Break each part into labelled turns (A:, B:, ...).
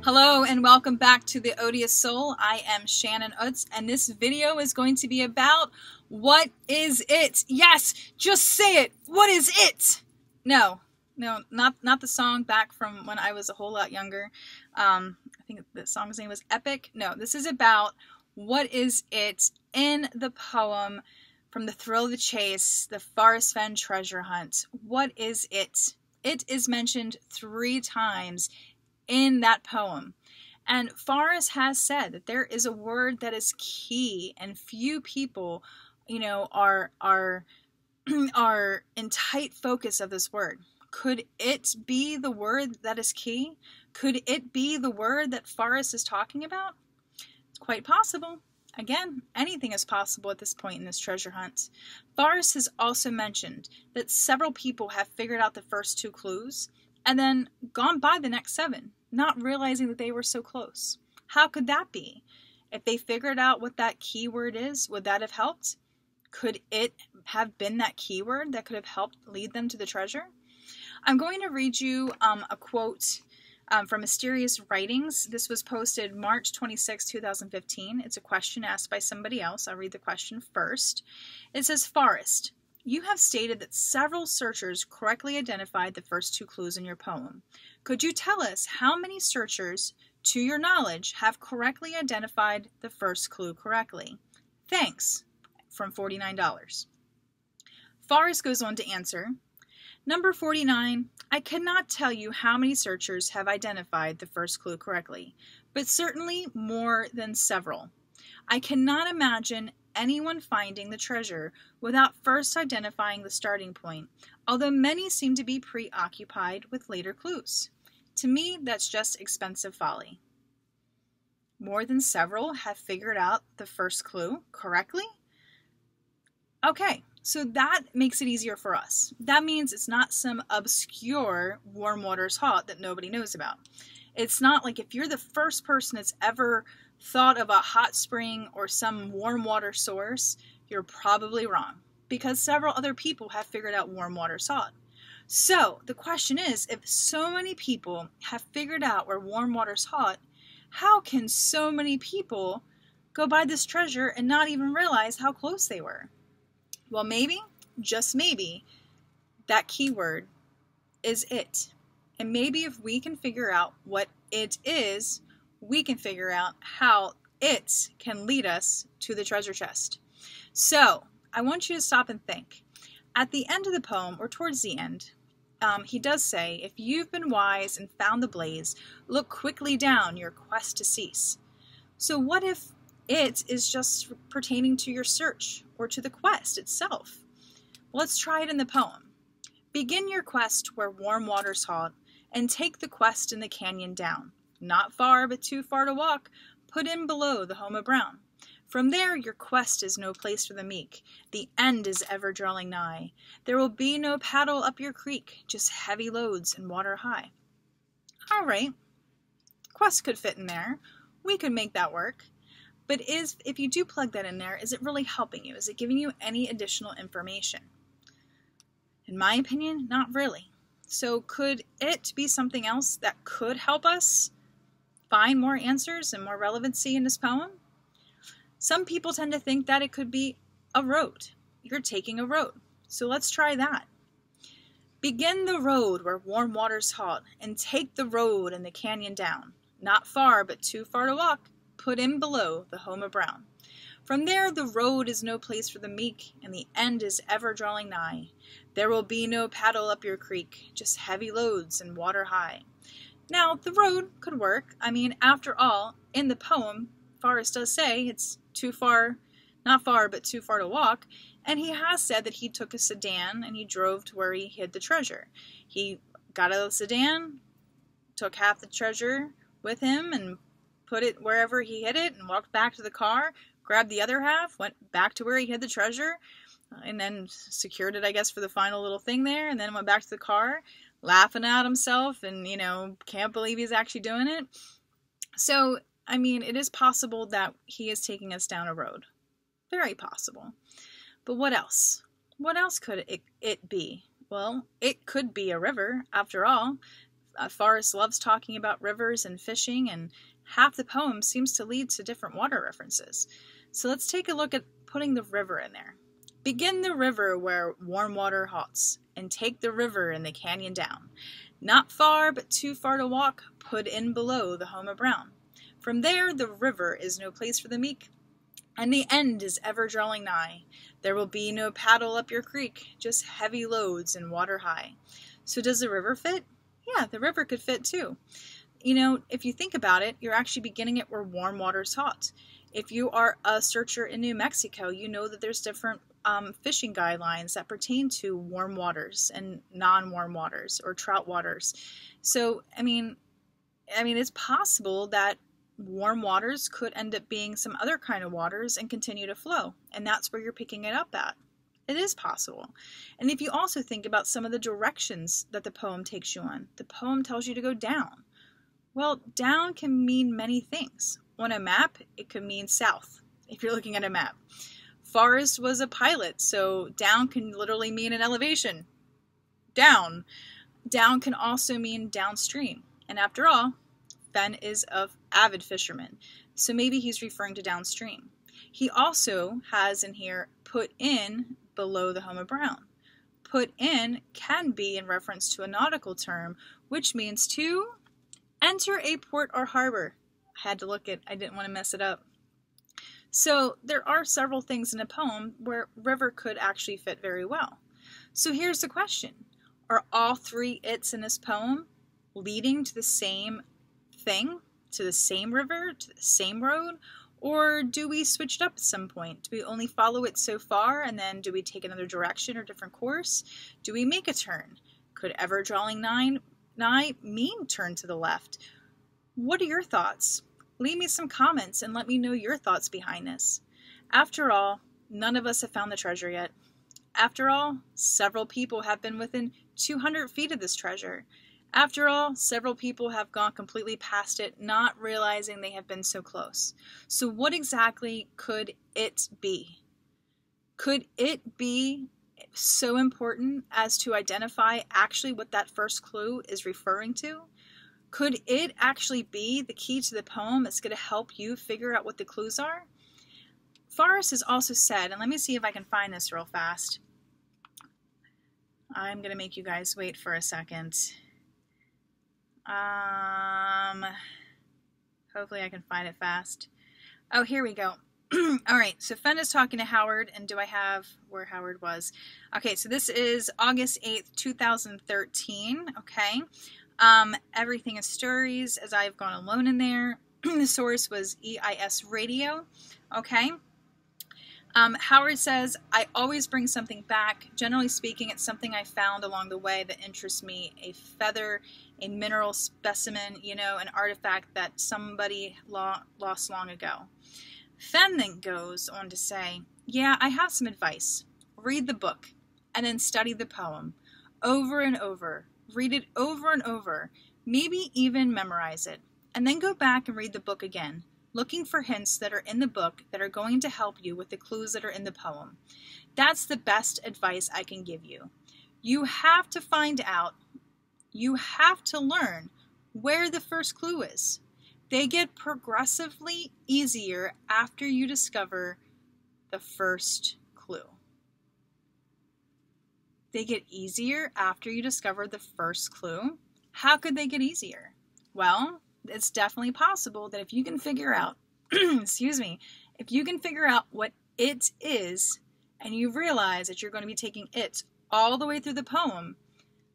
A: Hello and welcome back to the Odious Soul. I am Shannon Utz, and this video is going to be about what is it? Yes, just say it. What is it? No, not the song back from when I was a whole lot younger. I think the song's name was Epic. No, this is about what is it in the poem From the Thrill of the Chase, the Forrest Fenn Treasure Hunt. What is it? It is mentioned 3 times in that poem. And Forrest has said that there is a word that is key, and few people, are in tight focus of this word. Could it be the word that is key? Could it be the word that Forrest is talking about? It's quite possible. Again, anything is possible at this point in this treasure hunt. Forrest has also mentioned that several people have figured out the first 2 clues and then gone by the next 7, not realizing that they were so close. How could that be? If they figured out what that keyword is, would that have helped? Could it have been that keyword that could have helped lead them to the treasure? I'm going to read you a quote from Mysterious Writings. This was posted March 26, 2015. It's a question asked by somebody else. I'll read the question first. It says, Forrest, you have stated that several searchers correctly identified the first 2 clues in your poem. Could you tell us how many searchers, to your knowledge, have correctly identified the first clue correctly? Thanks, from $49. Forrest goes on to answer, Number 49, I cannot tell you how many searchers have identified the first clue correctly, but certainly more than several. I cannot imagine anyone finding the treasure without first identifying the starting point, although many seem to be preoccupied with later clues. To me, that's just expensive folly. More than several have figured out the first clue correctly? Okay, so that makes it easier for us. That means it's not some obscure warm waters haunt that nobody knows about. It's not like if you're the first person that's ever thought of a hot spring or some warm water source, you're probably wrong, because several other people have figured out warm water haunt. So the question is, if so many people have figured out where warm water's hot, how can so many people go by this treasure and not even realize how close they were? Well, maybe, just maybe, that keyword is it. And maybe if we can figure out what it is, we can figure out how it can lead us to the treasure chest. So I want you to stop and think. At the end of the poem, or towards the end, he does say, if you've been wise and found the blaze, look quickly down your quest to cease. So what if it is just pertaining to your search or to the quest itself? Well, let's try it in the poem. Begin your quest where warm waters haunt, and take the quest in the canyon down. Not far, but too far to walk, put in below the home of Brown. From there your quest is no place for the meek, the end is ever drawing nigh. There will be no paddle up your creek, just heavy loads and water high. All right, quest could fit in there. We could make that work. But if you do plug that in there, is it really helping you? Is it giving you any additional information? In my opinion, not really. So could it be something else that could help us find more answers and more relevancy in this poem? Some people tend to think that it could be a road. You're taking a road. So let's try that. Begin the road where warm waters haunt, and take the road in the canyon down. Not far, but too far to walk, put in below the home of Brown. From there the road is no place for the meek, and the end is ever drawing nigh. There will be no paddle up your creek, just heavy loads and water high. Now, the road could work. I mean, after all, in the poem, Forrest does say it's too far, not far, but too far to walk, and he has said that he took a sedan and he drove to where he hid the treasure. He got out of the sedan, took half the treasure with him and put it wherever he hid it, and walked back to the car, grabbed the other half, went back to where he hid the treasure, and then secured it, I guess, for the final little thing there, and then went back to the car, laughing at himself, and, can't believe he's actually doing it. So, I mean, it is possible that he is taking us down a road. Very possible. But what else? What else could it be? Well, it could be a river, after all. Forrest loves talking about rivers and fishing, and half the poem seems to lead to different water references. So let's take a look at putting the river in there. Begin the river where warm water halts, and take the river in the canyon down. Not far, but too far to walk, put in below the home of Brown. From there the river is no place for the meek, and the end is ever drawing nigh. There will be no paddle up your creek, just heavy loads and water high. So does the river fit? Yeah, the river could fit too. You know, if you think about it, you're actually beginning it where warm water's hot. If you are a searcher in New Mexico, you know that there's different fishing guidelines that pertain to warm waters and non-warm waters or trout waters. So, I mean, it's possible that warm waters could end up being some other kind of waters and continue to flow. And that's where you're picking it up at. It is possible. And if you also think about some of the directions that the poem takes you on, the poem tells you to go down. Well, down can mean many things. On a map, it could mean south, if you're looking at a map. Forrest was a pilot, so down can literally mean an elevation. Down. Down can also mean downstream. And after all, Fenn is an avid fisherman, so maybe he's referring to downstream. He also has in here, put in below the home of Brown. Put in can be in reference to a nautical term, which means to enter a port or harbor. I had to look at, I didn't want to mess it up. So there are several things in a poem where river could actually fit very well. So here's the question. Are all three its in this poem leading to the same thing, to the same river, to the same road? Or do we switch it up at some point? Do we only follow it so far, and then do we take another direction or different course? Do we make a turn? Could ever drawing nigh mean turn to the left? What are your thoughts? Leave me some comments and let me know your thoughts behind this. After all, none of us have found the treasure yet. After all, several people have been within 200 feet of this treasure. After all, several people have gone completely past it, not realizing they have been so close. So what exactly could it be? Could it be so important as to identify actually what that first clue is referring to? Could it actually be the key to the poem that's going to help you figure out what the clues are? Forrest has also said, and let me see if I can find this real fast. I'm going to make you guys wait for a second. Hopefully I can find it fast. Oh, here we go. All right, so Fenn is talking to Howard, and do I have where Howard was? Okay, so this is August 8th, 2013, okay? Everything is stories, as I've gone alone in there. The source was EIS Radio, okay? Howard says, I always bring something back. Generally speaking, it's something I found along the way that interests me. A feather, a mineral specimen, you know, an artifact that somebody lost long ago. Fenn then goes on to say, yeah, I have some advice. Read the book and then study the poem over and over. Read it over and over. Maybe even memorize it. And then go back and read the book again, looking for hints that are in the book that are going to help you with the clues that are in the poem. That's the best advice I can give you. You have to find out, you have to learn where the first clue is. They get progressively easier after you discover the first clue. They get easier after you discover the first clue. How could they get easier? Well, it's definitely possible that if you can figure out, excuse me, if you can figure out what it is, and you realize that you're going to be taking it all the way through the poem,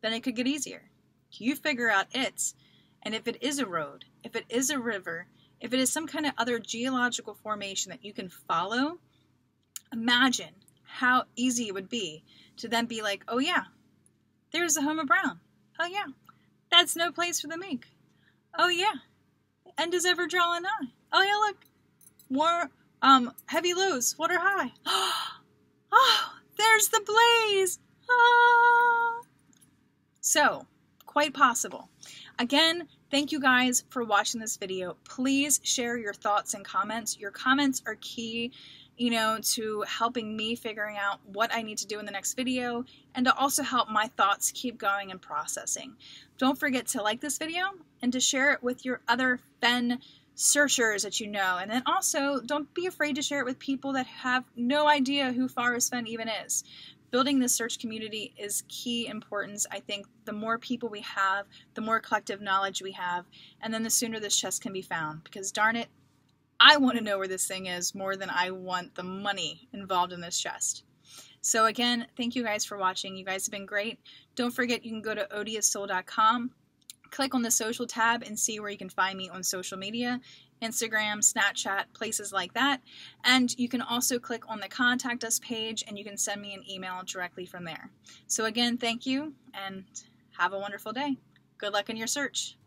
A: then it could get easier. You figure out it, and if it is a road, if it is a river, if it is some kind of other geological formation that you can follow, imagine how easy it would be to then be like, oh yeah, there's the home of Brown. Oh yeah, that's no place for the meek. Oh yeah, the end is ever drawing nigh. Oh yeah, look, more heavy lows, water high. Oh, there's the blaze. Ah. So, quite possible. Again, thank you guys for watching this video. Please share your thoughts and comments. Your comments are key. to helping me figuring out what I need to do in the next video, and to also help my thoughts keep going and processing. Don't forget to like this video and to share it with your other Fenn searchers that you know. And then also, don't be afraid to share it with people that have no idea who Forrest Fenn even is. Building this search community is key importance. I think the more people we have, the more collective knowledge we have, and then the sooner this chest can be found. Because darn it, I want to know where this thing is more than I want the money involved in this chest. So again, thank you guys for watching. You guys have been great. Don't forget you can go to odioussoul.com, click on the social tab and see where you can find me on social media, Instagram, Snapchat, places like that. And you can also click on the contact us page and you can send me an email directly from there. So again, thank you and have a wonderful day. Good luck in your search.